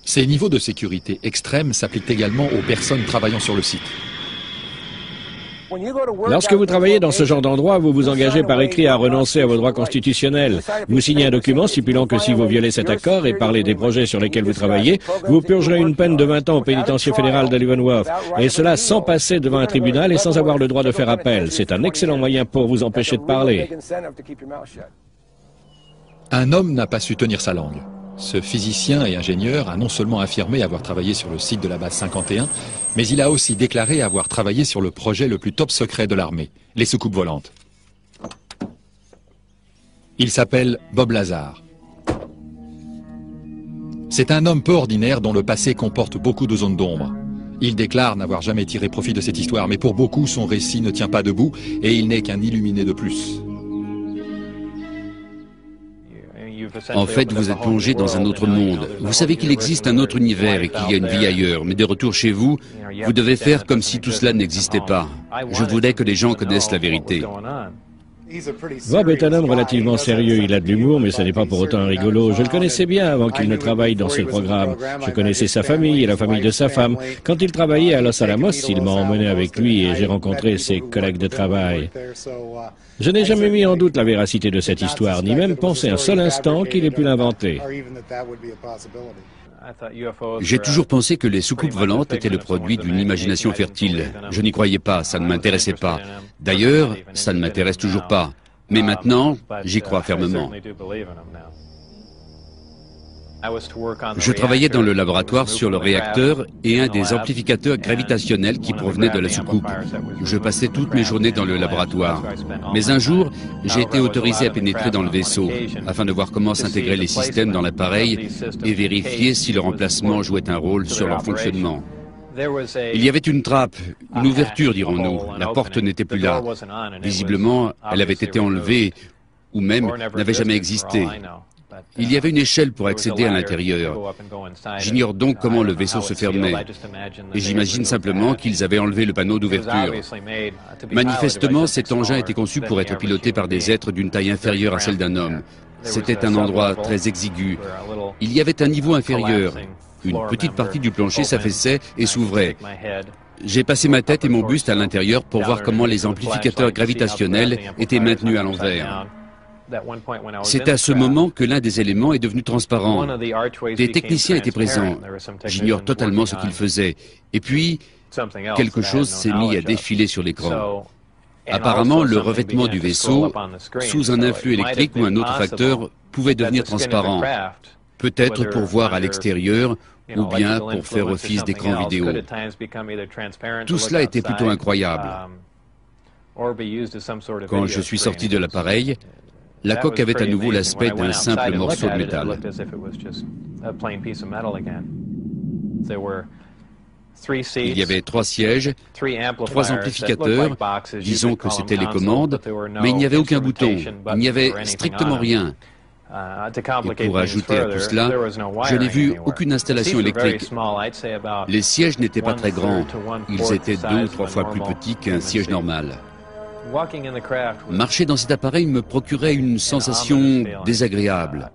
Ces niveaux de sécurité extrêmes s'appliquent également aux personnes travaillant sur le site. Lorsque vous travaillez dans ce genre d'endroit, vous vous engagez par écrit à renoncer à vos droits constitutionnels. Vous signez un document stipulant que si vous violez cet accord et parlez des projets sur lesquels vous travaillez, vous purgerez une peine de 20 ans au pénitencier fédéral de Leavenworth. Et cela sans passer devant un tribunal et sans avoir le droit de faire appel. C'est un excellent moyen pour vous empêcher de parler. Un homme n'a pas su tenir sa langue. Ce physicien et ingénieur a non seulement affirmé avoir travaillé sur le site de la base 51, mais il a aussi déclaré avoir travaillé sur le projet le plus top secret de l'armée, les soucoupes volantes. Il s'appelle Bob Lazar. C'est un homme peu ordinaire dont le passé comporte beaucoup de zones d'ombre. Il déclare n'avoir jamais tiré profit de cette histoire, mais pour beaucoup, son récit ne tient pas debout et il n'est qu'un illuminé de plus. En fait, vous êtes plongé dans un autre monde. Vous savez qu'il existe un autre univers et qu'il y a une vie ailleurs. Mais de retour chez vous, vous devez faire comme si tout cela n'existait pas. Je voudrais que les gens connaissent la vérité. Bob est un homme relativement sérieux. Il a de l'humour, mais ce n'est pas pour autant un rigolo. Je le connaissais bien avant qu'il ne travaille dans ce programme. Je connaissais sa famille et la famille de sa femme. Quand il travaillait à Los Alamos, il m'a emmené avec lui et j'ai rencontré ses collègues de travail. Je n'ai jamais mis en doute la véracité de cette histoire, ni même pensé un seul instant qu'il ait pu l'inventer. J'ai toujours pensé que les soucoupes volantes étaient le produit d'une imagination fertile. Je n'y croyais pas, ça ne m'intéressait pas. D'ailleurs, ça ne m'intéresse toujours pas. Mais maintenant, j'y crois fermement. Je travaillais dans le laboratoire sur le réacteur et un des amplificateurs gravitationnels qui provenaient de la soucoupe. Je passais toutes mes journées dans le laboratoire. Mais un jour, j'ai été autorisé à pénétrer dans le vaisseau afin de voir comment s'intégraient les systèmes dans l'appareil et vérifier si leur emplacement jouait un rôle sur leur fonctionnement. Il y avait une trappe, une ouverture, dirons-nous. La porte n'était plus là. Visiblement, elle avait été enlevée ou même n'avait jamais existé. Il y avait une échelle pour accéder à l'intérieur. J'ignore donc comment le vaisseau se fermait. Et j'imagine simplement qu'ils avaient enlevé le panneau d'ouverture. Manifestement, cet engin était conçu pour être piloté par des êtres d'une taille inférieure à celle d'un homme. C'était un endroit très exigu. Il y avait un niveau inférieur. Une petite partie du plancher s'affaissait et s'ouvrait. J'ai passé ma tête et mon buste à l'intérieur pour voir comment les amplificateurs gravitationnels étaient maintenus à l'envers. C'est à ce moment que l'un des éléments est devenu transparent. Des techniciens étaient présents. J'ignore totalement ce qu'ils faisaient. Et puis, quelque chose s'est mis à défiler sur l'écran. Apparemment, le revêtement du vaisseau, sous un influx électrique ou un autre facteur, pouvait devenir transparent. Peut-être pour voir à l'extérieur, ou bien pour faire office d'écran vidéo. Tout cela était plutôt incroyable. Quand je suis sorti de l'appareil, la coque avait à nouveau l'aspect d'un simple morceau de métal. Il y avait 3 sièges, 3 amplificateurs, disons que c'était les commandes, mais il n'y avait aucun bouton, il n'y avait strictement rien. Et pour ajouter à tout cela, je n'ai vu aucune installation électrique. Les sièges n'étaient pas très grands, ils étaient 2 ou 3 fois plus petits qu'un siège normal. Marcher dans cet appareil me procurait une sensation désagréable.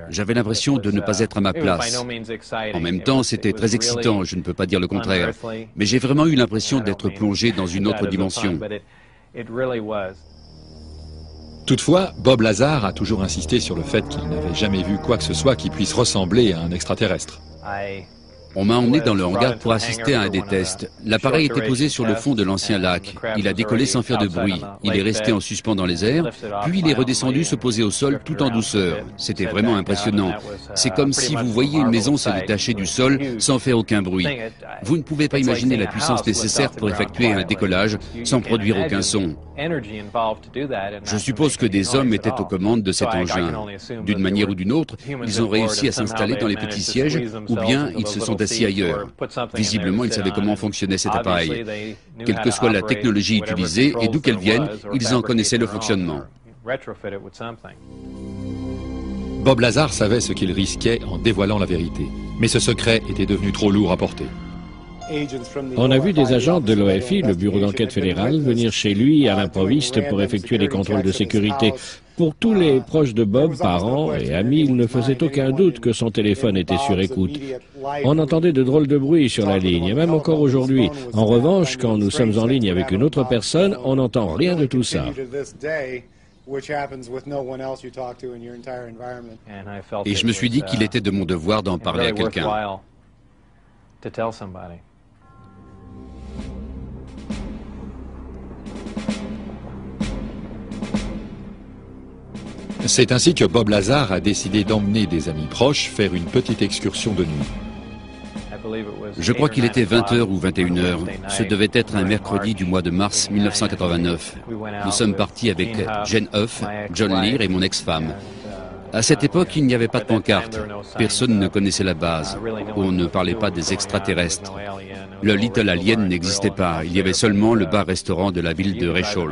J'avais l'impression de ne pas être à ma place. En même temps, c'était très excitant, je ne peux pas dire le contraire. Mais j'ai vraiment eu l'impression d'être plongé dans une autre dimension. Toutefois, Bob Lazar a toujours insisté sur le fait qu'il n'avait jamais vu quoi que ce soit qui puisse ressembler à un extraterrestre. On m'a emmené dans le hangar pour assister à un des tests. L'appareil était posé sur le fond de l'ancien lac. Il a décollé sans faire de bruit. Il est resté en suspens dans les airs, puis il est redescendu se poser au sol tout en douceur. C'était vraiment impressionnant. C'est comme si vous voyiez une maison se détacher du sol sans faire aucun bruit. Vous ne pouvez pas imaginer la puissance nécessaire pour effectuer un décollage sans produire aucun son. Je suppose que des hommes étaient aux commandes de cet engin. D'une manière ou d'une autre, ils ont réussi à s'installer dans les petits sièges, ou bien ils se sont assis ailleurs. Visiblement, ils savaient comment fonctionnait cet appareil. Quelle que soit la technologie utilisée et d'où qu'elle vienne, ils en connaissaient le fonctionnement. Bob Lazar savait ce qu'il risquait en dévoilant la vérité. Mais ce secret était devenu trop lourd à porter. On a vu des agents de l'OFI, le Bureau d'enquête fédéral, venir chez lui à l'improviste pour effectuer des contrôles de sécurité. Pour tous les proches de Bob, parents et amis, il ne faisait aucun doute que son téléphone était sur écoute. On entendait de drôles de bruits sur la ligne, et même encore aujourd'hui. En revanche, quand nous sommes en ligne avec une autre personne, on n'entend rien de tout ça. Et je me suis dit qu'il était de mon devoir d'en parler à quelqu'un. C'est ainsi que Bob Lazar a décidé d'emmener des amis proches faire une petite excursion de nuit. Je crois qu'il était 20h ou 21h. Ce devait être un mercredi du mois de mars 1989. Nous sommes partis avec Jane Huff, John Lear et mon ex-femme. À cette époque, il n'y avait pas de pancarte. Personne ne connaissait la base. On ne parlait pas des extraterrestres. Le Little Alien n'existait pas. Il y avait seulement le bar-restaurant de la ville de Rachel.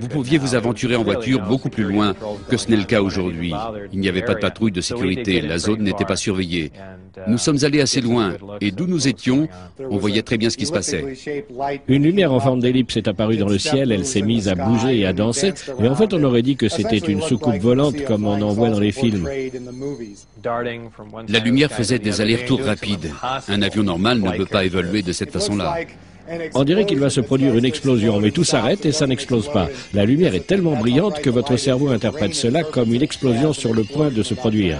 Vous pouviez vous aventurer en voiture beaucoup plus loin que ce n'est le cas aujourd'hui. Il n'y avait pas de patrouille de sécurité, la zone n'était pas surveillée. Nous sommes allés assez loin, et d'où nous étions, on voyait très bien ce qui se passait. Une lumière en forme d'ellipse est apparue dans le ciel, elle s'est mise à bouger et à danser, et en fait on aurait dit que c'était une soucoupe volante comme on en voit dans les films. La lumière faisait des allers-retours rapides. Un avion normal ne peut pas évoluer de cette façon-là. On dirait qu'il va se produire une explosion, mais tout s'arrête et ça n'explose pas. La lumière est tellement brillante que votre cerveau interprète cela comme une explosion sur le point de se produire.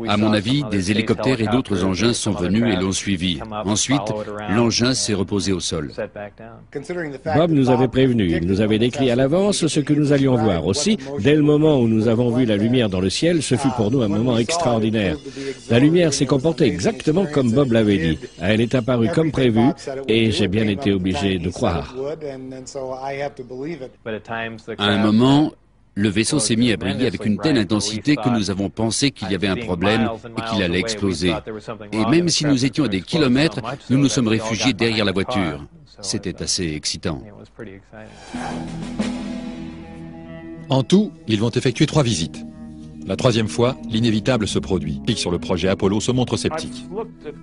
À mon avis, des hélicoptères et d'autres engins sont venus et l'ont suivi. Ensuite, l'engin s'est reposé au sol. Bob nous avait prévenus, il nous avait décrit à l'avance ce que nous allions voir. Aussi, dès le moment où nous avons vu la lumière dans le ciel, ce fut pour nous un moment extraordinaire. La lumière s'est comportée exactement comme Bob l'avait dit. Elle est apparue comme prévu et j'ai bien été obligé de croire. À un moment, le vaisseau s'est mis à briller avec une telle intensité que nous avons pensé qu'il y avait un problème et qu'il allait exploser. Et même si nous étions à des kilomètres, nous nous sommes réfugiés derrière la voiture. C'était assez excitant. En tout, ils vont effectuer 3 visites. La 3e fois, l'inévitable se produit. Sur le projet Apollo se montre sceptique.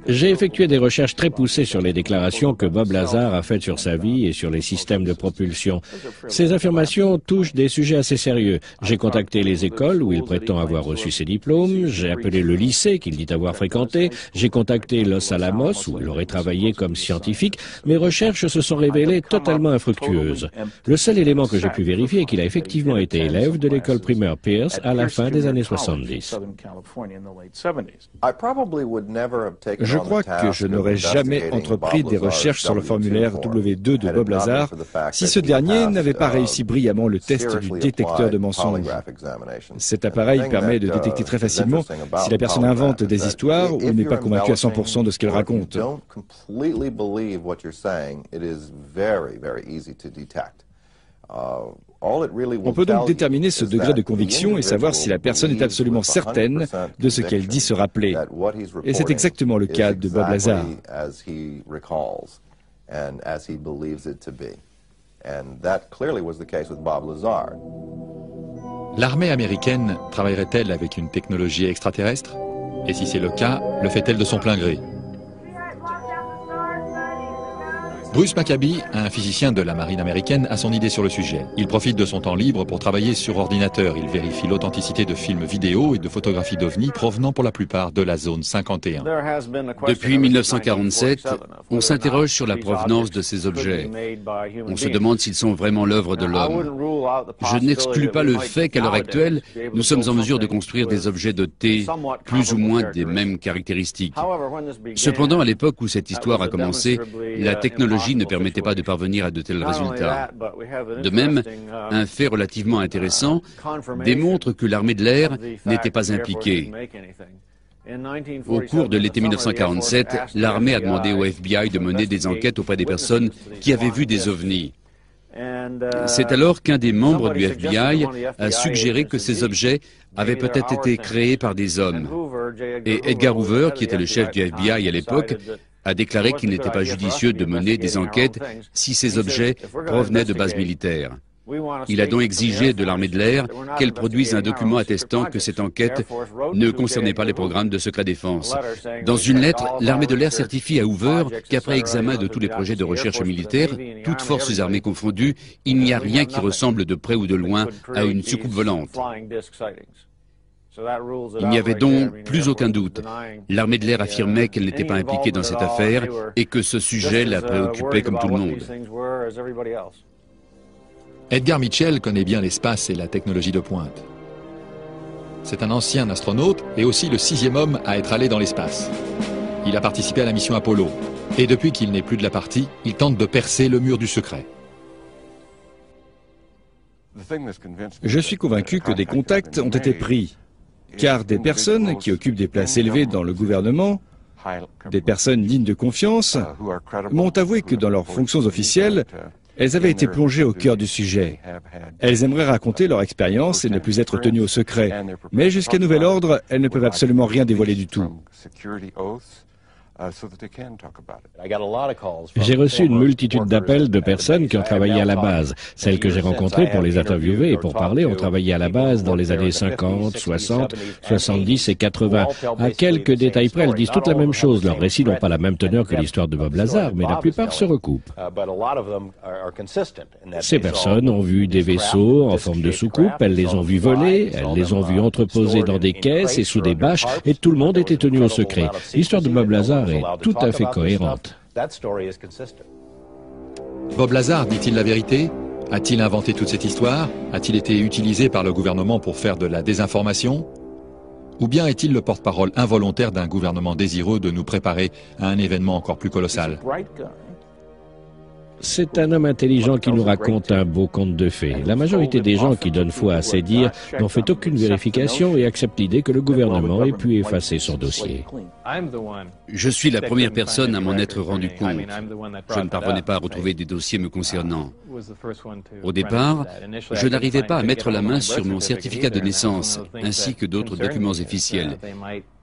J'ai effectué des recherches très poussées sur les déclarations que Bob Lazar a faites sur sa vie et sur les systèmes de propulsion. Ces affirmations touchent des sujets assez sérieux. J'ai contacté les écoles où il prétend avoir reçu ses diplômes, j'ai appelé le lycée qu'il dit avoir fréquenté, j'ai contacté Los Alamos où il aurait travaillé comme scientifique. Mes recherches se sont révélées totalement infructueuses. Le seul élément que j'ai pu vérifier est qu'il a effectivement été élève de l'école primaire Pierce à la fin des années 70. Je crois que je n'aurais jamais entrepris des recherches sur le formulaire W2 de Bob Lazar si ce dernier n'avait pas réussi brillamment le test du détecteur de mensonges. Cet appareil permet de détecter très facilement si la personne invente des histoires ou n'est pas convaincue à 100% de ce qu'elle raconte. On peut donc déterminer ce degré de conviction et savoir si la personne est absolument certaine de ce qu'elle dit se rappeler. Et c'est exactement le cas de Bob Lazar. L'armée américaine travaillerait-elle avec une technologie extraterrestre? Et si c'est le cas, le fait-elle de son plein gré? Bruce Maccabee, un physicien de la marine américaine, a son idée sur le sujet. Il profite de son temps libre pour travailler sur ordinateur. Il vérifie l'authenticité de films vidéo et de photographies d'OVNI provenant pour la plupart de la zone 51. Depuis 1947, on s'interroge sur la provenance de ces objets. On se demande s'ils sont vraiment l'œuvre de l'homme. Je n'exclus pas le fait qu'à l'heure actuelle, nous sommes en mesure de construire des objets dotés plus ou moins des mêmes caractéristiques. Cependant, à l'époque où cette histoire a commencé, la technologie ne permettait pas de parvenir à de tels résultats. De même, un fait relativement intéressant démontre que l'armée de l'air n'était pas impliquée. Au cours de l'été 1947, l'armée a demandé au FBI de mener des enquêtes auprès des personnes qui avaient vu des ovnis. C'est alors qu'un des membres du FBI a suggéré que ces objets avaient peut-être été créés par des hommes. Et Edgar Hoover, qui était le chef du FBI à l'époque, a déclaré qu'il n'était pas judicieux de mener des enquêtes si ces objets provenaient de bases militaires. Il a donc exigé de l'armée de l'air qu'elle produise un document attestant que cette enquête ne concernait pas les programmes de secret défense. Dans une lettre, l'armée de l'air certifie à Hoover qu'après examen de tous les projets de recherche militaire, toutes forces armées confondues, il n'y a rien qui ressemble de près ou de loin à une soucoupe volante. Il n'y avait donc plus aucun doute. L'armée de l'air affirmait qu'elle n'était pas impliquée dans cette affaire et que ce sujet la préoccupait comme tout le monde. Edgar Mitchell connaît bien l'espace et la technologie de pointe. C'est un ancien astronaute et aussi le 6e homme à être allé dans l'espace. Il a participé à la mission Apollo. Et depuis qu'il n'est plus de la partie, il tente de percer le mur du secret. Je suis convaincu que des contacts ont été pris, car des personnes qui occupent des places élevées dans le gouvernement, des personnes dignes de confiance, m'ont avoué que dans leurs fonctions officielles, elles avaient été plongées au cœur du sujet. Elles aimeraient raconter leur expérience et ne plus être tenues au secret. Mais jusqu'à nouvel ordre, elles ne peuvent absolument rien dévoiler du tout. J'ai reçu une multitude d'appels de personnes qui ont travaillé à la base. Celles que j'ai rencontrées pour les interviewer et pour parler ont travaillé à la base dans les années 50, 60, 70 et 80. À quelques détails près, elles disent toutes la même chose. Leurs récits n'ont pas la même teneur que l'histoire de Bob Lazar, mais la plupart se recoupent. Ces personnes ont vu des vaisseaux en forme de soucoupe, elles les ont vus voler, elles les ont vus entreposés dans des caisses et sous des bâches, et tout le monde était tenu au secret. L'histoire de Bob Lazar est tout à fait cohérente. Bob Lazar dit-il la vérité? A-t-il inventé toute cette histoire? A-t-il été utilisé par le gouvernement pour faire de la désinformation? Ou bien est-il le porte-parole involontaire d'un gouvernement désireux de nous préparer à un événement encore plus colossal? C'est un homme intelligent qui nous raconte un beau conte de fées. La majorité des gens qui donnent foi à ces dires n'ont fait aucune vérification et acceptent l'idée que le gouvernement ait pu effacer son dossier. Je suis la première personne à m'en être rendu compte. Je ne parvenais pas à retrouver des dossiers me concernant. Au départ, je n'arrivais pas à mettre la main sur mon certificat de naissance, ainsi que d'autres documents officiels.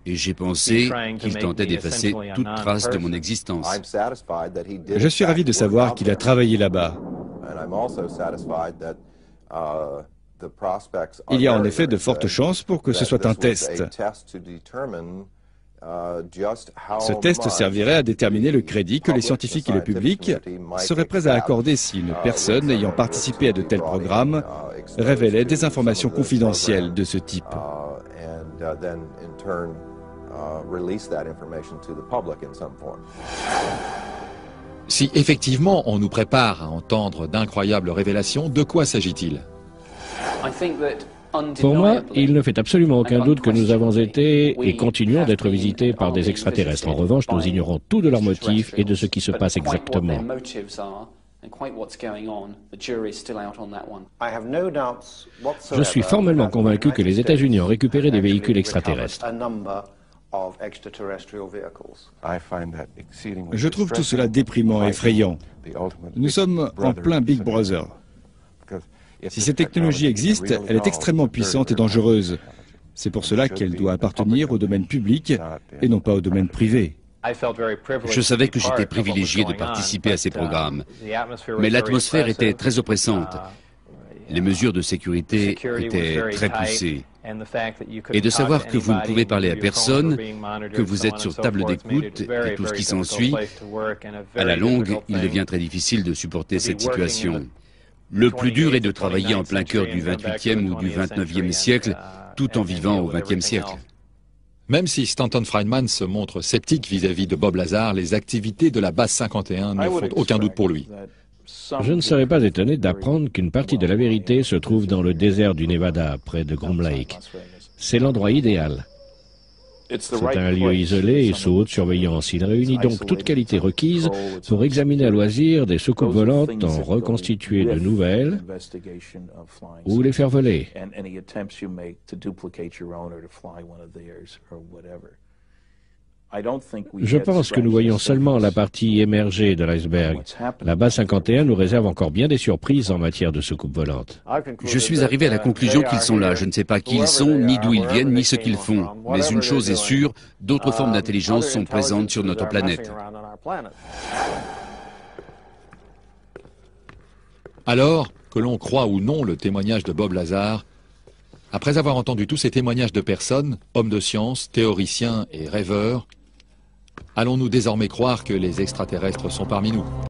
Et j'ai pensé qu'il tentait d'effacer toute trace de mon existence. Je suis ravi de savoir qu'il a travaillé là-bas. Il y a en effet de fortes chances pour que ce soit un test. Ce test servirait à déterminer le crédit que les scientifiques et le public seraient prêts à accorder si une personne ayant participé à de tels programmes révélait des informations confidentielles de ce type. Si effectivement on nous prépare à entendre d'incroyables révélations, de quoi s'agit-il? Pour moi, il ne fait absolument aucun doute que nous avons été et continuons d'être visités par des extraterrestres. En revanche, nous ignorons tout de leurs motifs et de ce qui se passe exactement. Je suis formellement convaincu que les États-Unis ont récupéré des véhicules extraterrestres. Je trouve tout cela déprimant et effrayant. Nous sommes en plein Big Brother. Si cette technologie existe, elle est extrêmement puissante et dangereuse. C'est pour cela qu'elle doit appartenir au domaine public et non pas au domaine privé. Je savais que j'étais privilégié de participer à ces programmes, mais l'atmosphère était très oppressante. Les mesures de sécurité étaient très poussées. Et de savoir que vous ne pouvez parler à personne, que vous êtes sur table d'écoute et tout ce qui s'ensuit, à la longue, il devient très difficile de supporter cette situation. Le plus dur est de travailler en plein cœur du 28e ou du 29e siècle, tout en vivant au 20e siècle. Même si Stanton Friedman se montre sceptique vis-à-vis de Bob Lazar, les activités de la base 51 ne font aucun doute pour lui. Je ne serais pas étonné d'apprendre qu'une partie de la vérité se trouve dans le désert du Nevada, près de Groom Lake. C'est l'endroit idéal. C'est un lieu isolé et sous haute surveillance. Il réunit donc toute qualité requise pour examiner à loisir des soucoupes volantes, en reconstituer de nouvelles ou les faire voler. Je pense que nous voyons seulement la partie émergée de l'iceberg. La base 51 nous réserve encore bien des surprises en matière de soucoupes volantes. Je suis arrivé à la conclusion qu'ils sont là. Je ne sais pas qui ils sont, ni d'où ils viennent, ni ce qu'ils font. Mais une chose est sûre, d'autres formes d'intelligence sont présentes sur notre planète. Alors, que l'on croit ou non le témoignage de Bob Lazar, après avoir entendu tous ces témoignages de personnes, hommes de science, théoriciens et rêveurs, allons-nous désormais croire que les extraterrestres sont parmi nous ?